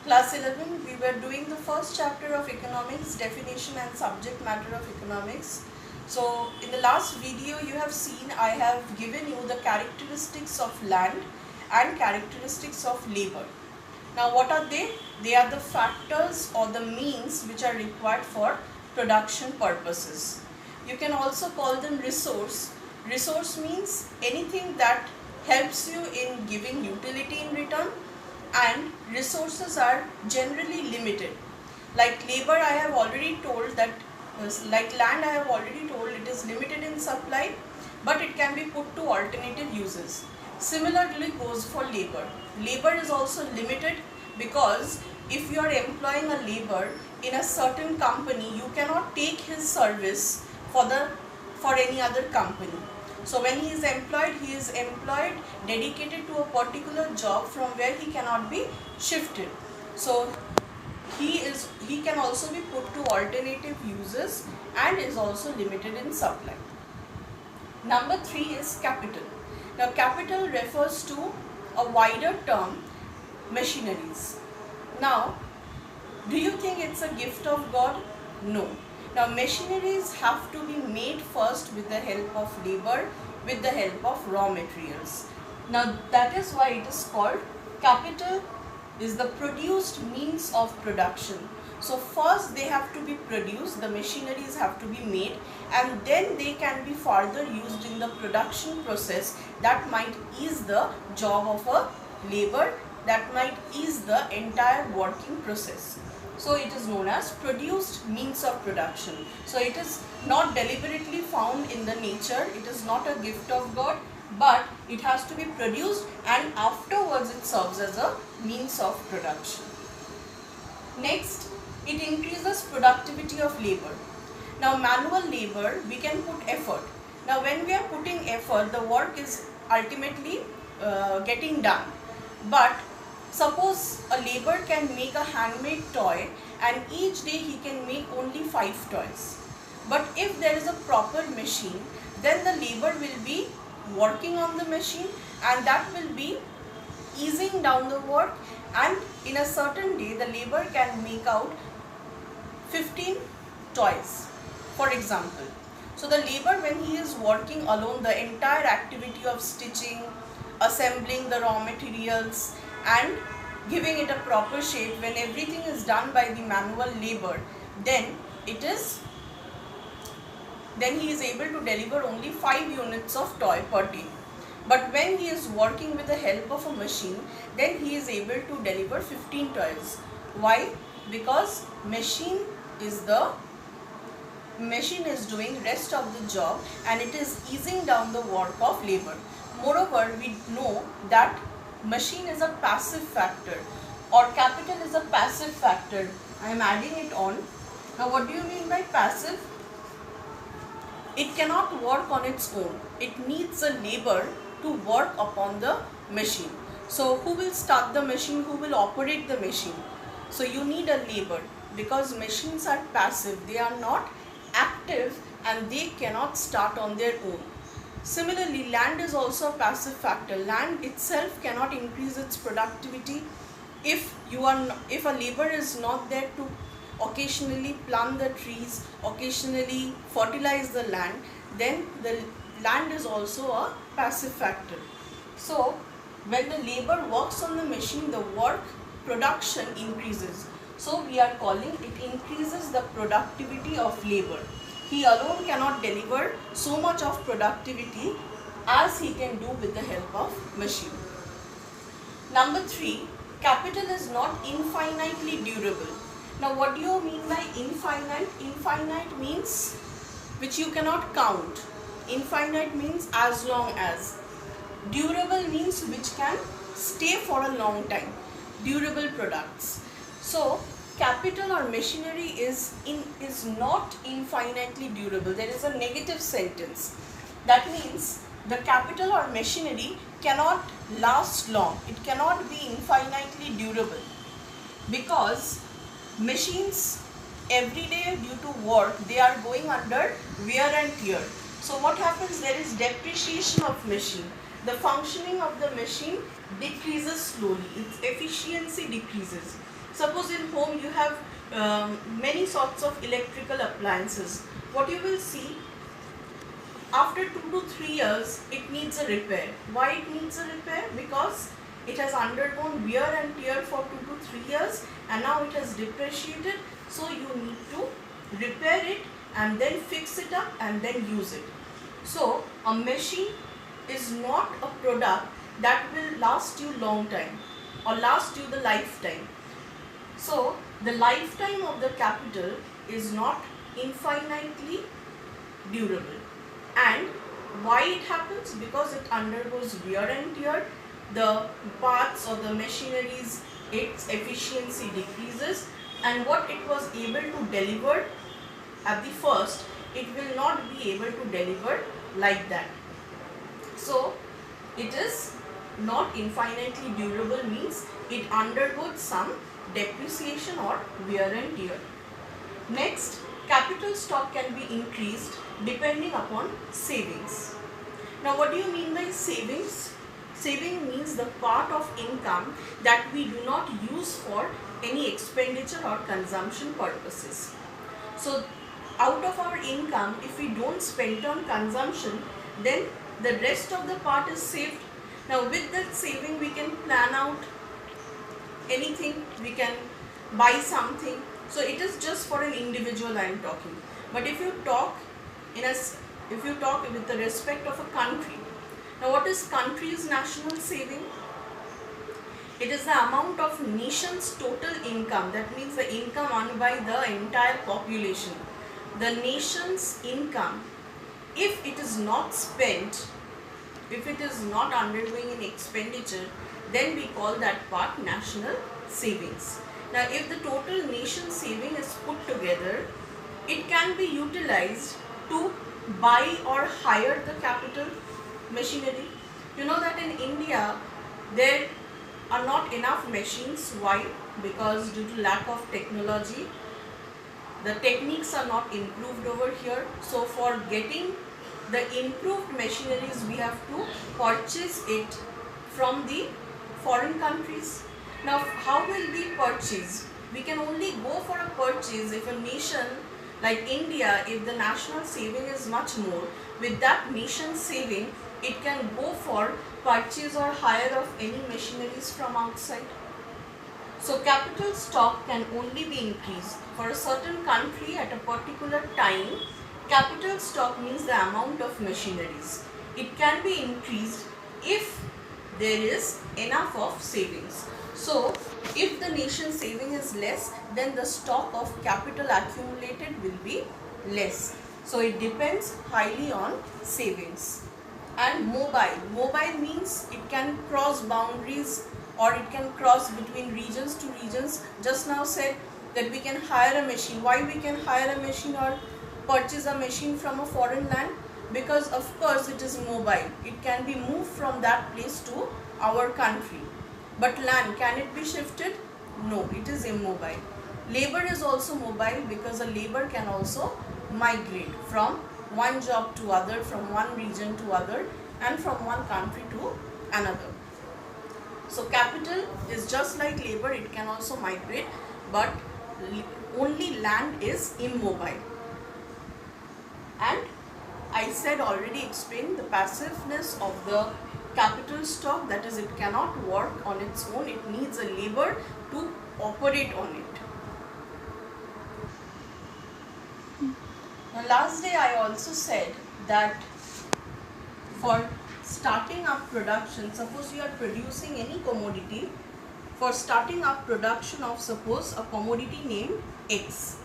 Class 11, we were doing the first chapter of economics, definition and subject matter of economics. So in the last video you have seen I have given you the characteristics of land and characteristics of labor. Now what are they? They are the factors or the means which are required for production purposes. You can also call them resource. Resource means anything that helps you in giving utility in return, and resources are generally limited. Like labor, I have already told that, like land, I have already told it is limited in supply, but it can be put to alternative uses. Similarly goes for labor. Labor is also limited because if you are employing a labor in a certain company, you cannot take his service for any other company. So when he is employed dedicated to a particular job from where he cannot be shifted. So he can also be put to alternative uses and is also limited in supply. Number 3 is capital. Now capital refers to a wider term, machineries. Now, do you think it's a gift of God? No. Now machineries have to be made first with the help of labor, with the help of raw materials. Now that is why it is called capital is the produced means of production. So first they have to be produced, the machineries have to be made, and then they can be further used in the production process that might ease the job of a labor, that might ease the entire working process. So it is known as produced means of production. So it is not deliberately found in the nature, it is not a gift of God, but it has to be produced and afterwards it serves as a means of production. Next, it increases productivity of labor. Now manual labor, we can put effort. Now when we are putting effort, the work is ultimately getting done. But suppose a laborer can make a handmade toy and each day he can make only 5 toys. But if there is a proper machine, then the labor will be working on the machine and that will be easing down the work, and in a certain day the labor can make out 15 toys, for example. So the labor, when he is working alone, the entire activity of stitching, assembling the raw materials and giving it a proper shape, when everything is done by the manual labor, then he is able to deliver only 5 units of toy per day. But when he is working with the help of a machine, then he is able to deliver 15 toys. Why? Because machine is doing rest of the job and it is easing down the work of labor. Moreover, we know that machine is a passive factor, or capital is a passive factor. I am adding it on. Now what do you mean by passive? It cannot work on its own. It needs a labor to work upon the machine. So who will start the machine? Who will operate the machine? So you need a labor, because machines are passive. They are not active and they cannot start on their own. Similarly, land is also a passive factor. Land itself cannot increase its productivity if a labor is not there to occasionally plant the trees, occasionally fertilize the land, then the land is also a passive factor. So when the labor works on the machine, the work production increases. So we are calling it increases the productivity of labor. He alone cannot deliver so much of productivity as he can do with the help of machine. Number 3, capital is not infinitely durable. Now what do you mean by infinite? Infinite means which you cannot count. Infinite means as long as. Durable means which can stay for a long time. Durable products. So capital or machinery is not infinitely durable. There is a negative sentence. That means the capital or machinery cannot last long. It cannot be infinitely durable, because machines every day due to work, they are going under wear and tear. So what happens? There is depreciation of machine. The functioning of the machine decreases slowly. Its efficiency decreases. Suppose in home you have many sorts of electrical appliances. What you will see, after 2 to 3 years, it needs a repair. Why it needs a repair? Because it has undergone wear and tear for 2 to 3 years and now it has depreciated. So you need to repair it and then fix it up and then use it. So a machine is not a product that will last you long time or last you the lifetime. So the lifetime of the capital is not infinitely durable. And why it happens? Because it undergoes wear and tear, the parts or the machineries, its efficiency decreases, and what it was able to deliver at the first, it will not be able to deliver like that. So it is not infinitely durable, means it undergoes some depreciation or wear and tear. Next, capital stock can be increased depending upon savings. Now what do you mean by savings? Saving means the part of income that we do not use for any expenditure or consumption purposes. So out of our income, if we don't spend on consumption, then the rest of the part is saved. Now with that saving we can plan out anything, we can buy something. So it is just for an individual I am talking. But if you talk with the respect of a country, now what is country's national saving? It is the amount of nation's total income, that means the income earned by the entire population. The nation's income, if it is not spent, if it is not undergoing an expenditure, then we call that part national savings. Now if the total nation saving is put together, it can be utilized to buy or hire the capital machinery. You know that in India there are not enough machines. Why? Because due to lack of technology, the techniques are not improved over here. So for getting the improved machineries, we have to purchase it from the foreign countries. Now how will we purchase? We can only go for a purchase if a nation like India, if the national saving is much more, with that nation saving, it can go for purchase or hire of any machineries from outside. So capital stock can only be increased for a certain country at a particular time. Capital stock means the amount of machineries. It can be increased if there is enough of savings. So if the nation saving is less, then the stock of capital accumulated will be less. So it depends highly on savings. And mobile means it can cross boundaries or it can cross between regions to regions. Just now said that we can hire a machine. Why we can hire a machine or purchase a machine from a foreign land? Because of course it is mobile. It can be moved from that place to our country. But land, can it be shifted? No, it is immobile. Labor is also mobile because a labor can also migrate from one job to other, from one region to other, and from one country to another. So capital is just like labor, it can also migrate, but only land is immobile. And I said already explained the passiveness of the capital stock, that is it cannot work on its own, it needs a labor to operate on it. Now last day I also said that for starting up production, suppose you are producing any commodity, for starting up production of suppose a commodity named X,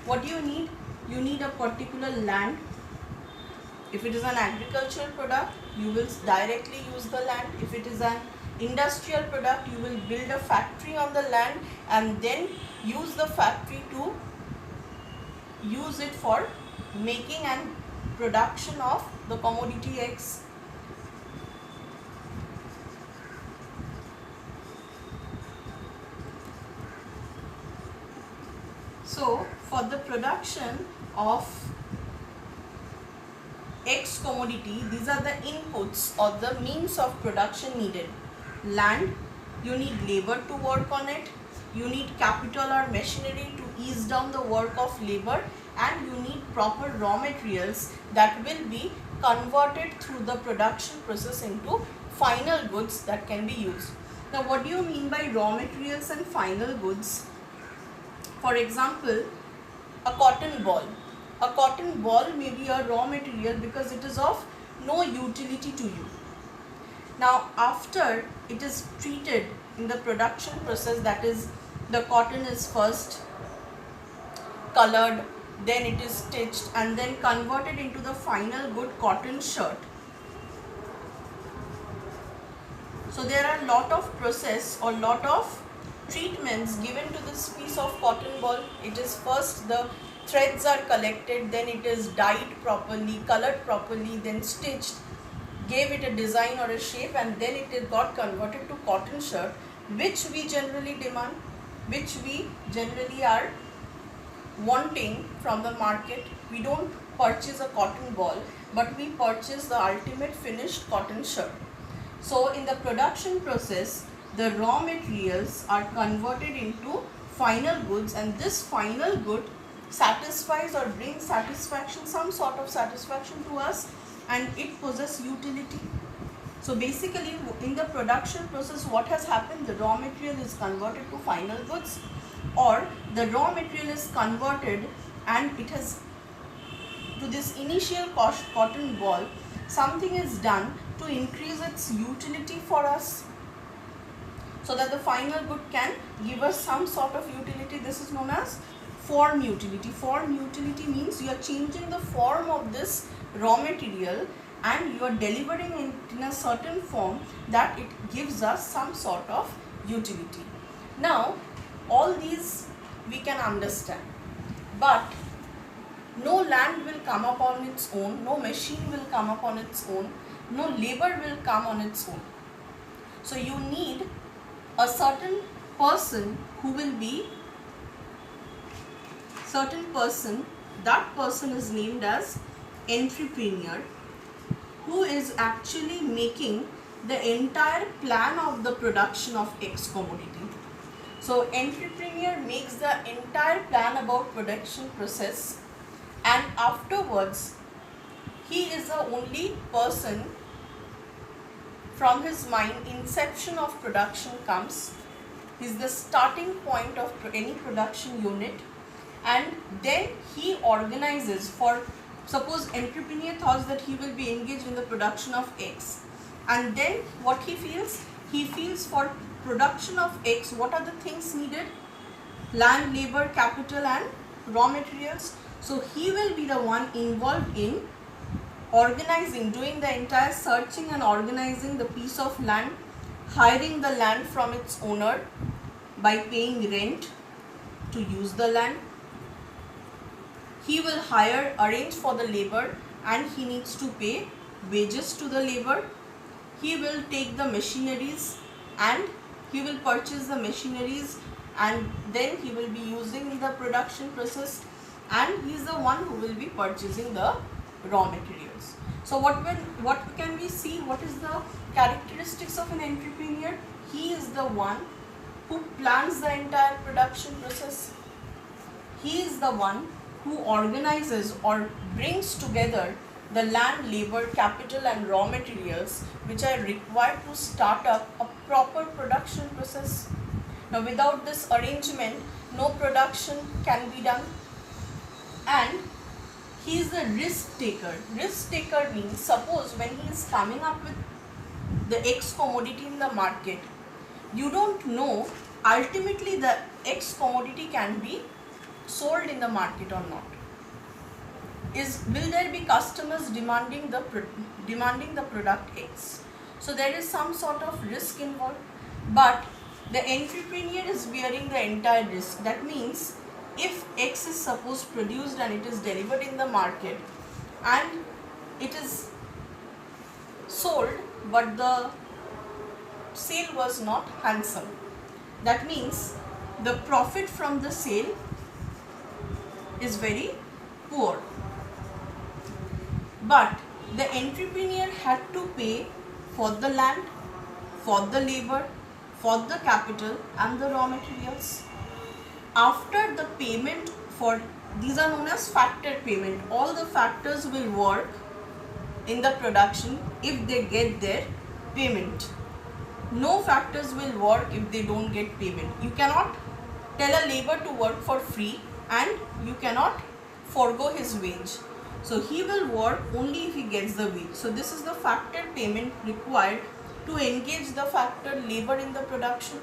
what do you need? You need a particular land. If it is an agricultural product, you will directly use the land. If it is an industrial product, you will build a factory on the land and then use the factory to use it for making and production of the commodity X. So for the production of X commodity, these are the inputs or the means of production needed. Land, you need labor to work on it. you need capital or machinery to ease down the work of labor, and you need proper raw materials that will be converted through the production process into final goods that can be used. Now what do you mean by raw materials and final goods? For example, a cotton ball. A cotton ball may be a raw material because it is of no utility to you. Now after it is treated in the production process, that is, the cotton is first colored, then it is stitched and then converted into the final good cotton shirt. So there are lot of process or lot of treatments given to this piece of cotton ball. It is first the threads are collected, then it is dyed properly, colored properly, then stitched, gave it a design or a shape, and then it got converted to cotton shirt, which we generally demand, which we generally are wanting from the market. We don't purchase a cotton ball, but we purchase the ultimate finished cotton shirt. So in the production process, the raw materials are converted into final goods, and this final good satisfies or brings satisfaction, some sort of satisfaction to us, and it possesses utility. So basically in the production process, what has happened, the raw material is converted to final goods, or the raw material is converted and it has, to this initial cotton ball, something is done to increase its utility for us, so that the final good can give us some sort of utility. This is known as form utility. Form utility means you are changing the form of this raw material and you are delivering it in a certain form that it gives us some sort of utility. Now all these we can understand, but no land will come up on its own, no machine will come up on its own, no labor will come on its own. So you need a certain person who will be that person is named as entrepreneur, who is actually making the entire plan of the production of X commodity. So entrepreneur makes the entire plan about production process, and afterwards he is the only person, from his mind inception of production comes, he is the starting point of any production unit, and then he organizes. For suppose entrepreneur thoughts that he will be engaged in the production of X, and then what he feels for production of X, what are the things needed? Land, labor, capital and raw materials. So he will be the one involved in organizing, doing the entire searching and organizing the piece of land, hiring the land from its owner by paying rent to use the land. He will arrange for the labor, and he needs to pay wages to the labor. He will take the machineries and he will purchase the machineries, and then he will be using in the production process, and he is the one who will be purchasing the raw materials. So what can we see? What is the characteristics of an entrepreneur? He is the one who plans the entire production process. He is the one who organizes or brings together the land, labor, capital and raw materials which are required to start up a proper production process. Now without this arrangement, no production can be done. And he is the risk taker. Risk taker means, suppose when he is coming up with the X commodity in the market, you don't know ultimately the X commodity can be sold in the market or not. Will there be customers demanding the product X? So there is some sort of risk involved, but the entrepreneur is bearing the entire risk. That means if X is supposed produced and it is delivered in the market and it is sold, but the sale was not handsome, that means the profit from the sale is very poor. But the entrepreneur had to pay for the land, for the labor, for the capital and the raw materials. After the payment for, these are known as factor payment. All the factors will work in the production if they get their payment. No factors will work if they don't get payment. You cannot tell a labor to work for free and you cannot forego his wage. So he will work only if he gets the wage. So this is the factor payment required to engage the factor labor in the production.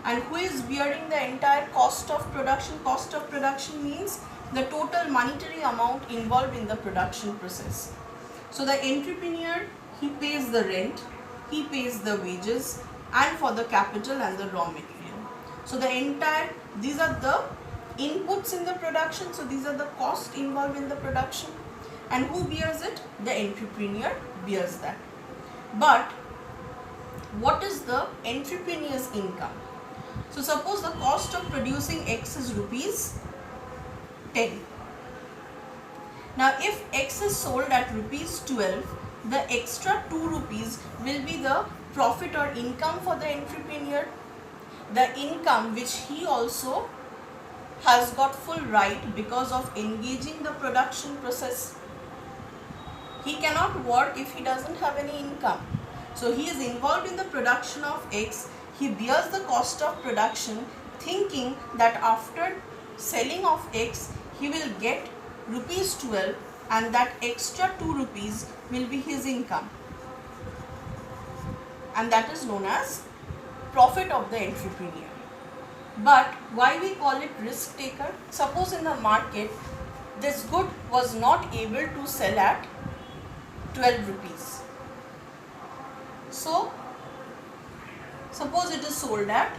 And who is bearing the entire cost of production? Cost of production means the total monetary amount involved in the production process. So the entrepreneur, he pays the rent, he pays the wages, and for the capital and the raw material. So the entire, these are the inputs in the production. So these are the costs involved in the production. And who bears it? The entrepreneur bears that. But what is the entrepreneur's income? So suppose the cost of producing X is rupees 10. Now if X is sold at rupees 12, the extra 2 rupees will be the profit or income for the entrepreneur. The income which he also has got full right because of engaging the production process. He cannot work if he doesn't have any income. So he is involved in the production of X. He bears the cost of production thinking that after selling of X, he will get rupees 12 and that extra 2 rupees will be his income. And that is known as profit of the entrepreneur. But why we call it risk taker? Suppose in the market, this good was not able to sell at 12 rupees. So, suppose it is sold at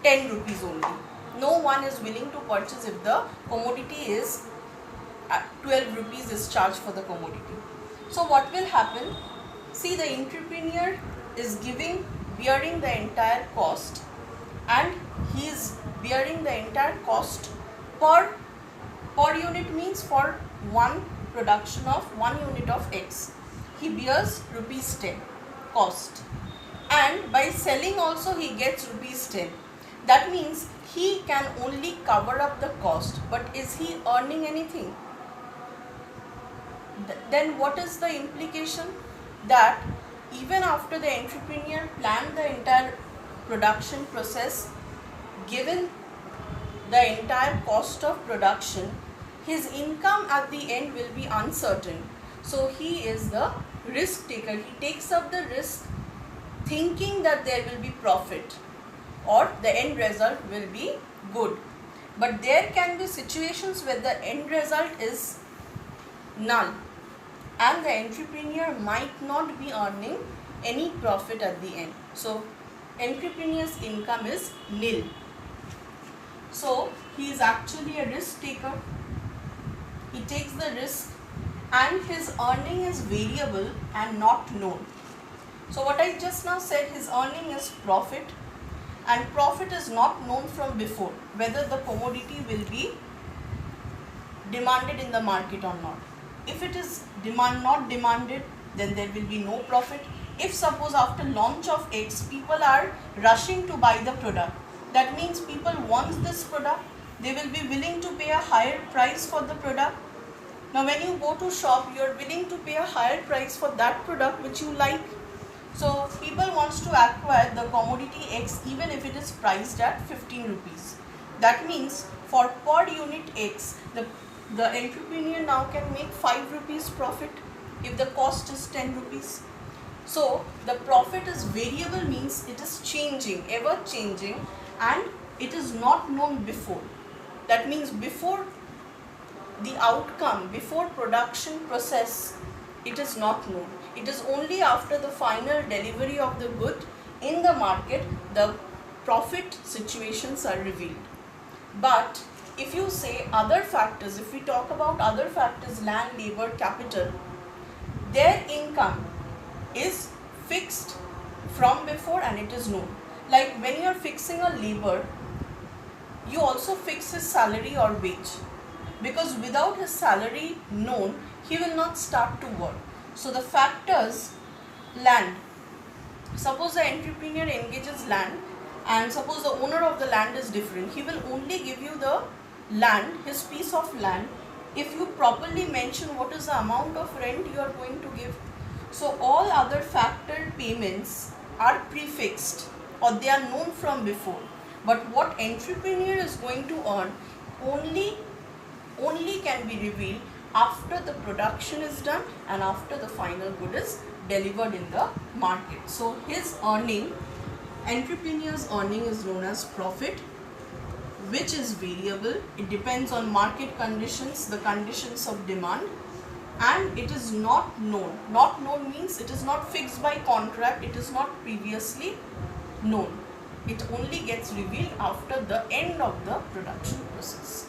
10 rupees only. No one is willing to purchase if the commodity is at 12 rupees is charged for the commodity. So what will happen? See, the entrepreneur is bearing the entire cost, and he is bearing the entire cost per unit, means for one production of 1 unit of X. He bears rupees 10 cost, and by selling also he gets rupees 10. That means he can only cover up the cost, but is he earning anything? Then what is the implication? That even after the entrepreneur planned the entire production process, given the entire cost of production, his income at the end will be uncertain. So he is the risk taker. He takes up the risk thinking that there will be profit or the end result will be good. But there can be situations where the end result is null and the entrepreneur might not be earning any profit at the end. So entrepreneur's income is nil. So he is actually a risk taker. He takes the risk and his earning is variable and not known. So what I just now said, his earning is profit, and profit is not known from before whether the commodity will be demanded in the market or not. If it is not demanded, then there will be no profit. If suppose after launch of X, people are rushing to buy the product, that means people want this product, they will be willing to pay a higher price for the product. Now when you go to shop, you are willing to pay a higher price for that product which you like. So people wants to acquire the commodity X even if it is priced at 15 rupees. That means for per unit X, the entrepreneur now can make 5 rupees profit if the cost is 10 rupees. So the profit is variable, means it is changing, ever changing, and it is not known before. That means before the outcome, before production process, it is not known. It is only after the final delivery of the good in the market, the profit situations are revealed. But if you say other factors, if we talk about other factors, land, labor, capital, their income is fixed from before and it is known. Like when you are fixing a labor, you also fix his salary or wage, because without his salary known, he will not start to work. So the factors, land. Suppose the entrepreneur engages land, and suppose the owner of the land is different. He will only give you the land, his piece of land, if you properly mention what is the amount of rent you are going to give. So all other factored payments are prefixed, or they are known from before. But what entrepreneur is going to earn only can be revealed after the production is done and after the final good is delivered in the market. So his earning, entrepreneur's earning, is known as profit, which is variable. It depends on market conditions, the conditions of demand, and it is not known. Not known means it is not fixed by contract, it is not previously known. It only gets revealed after the end of the production process.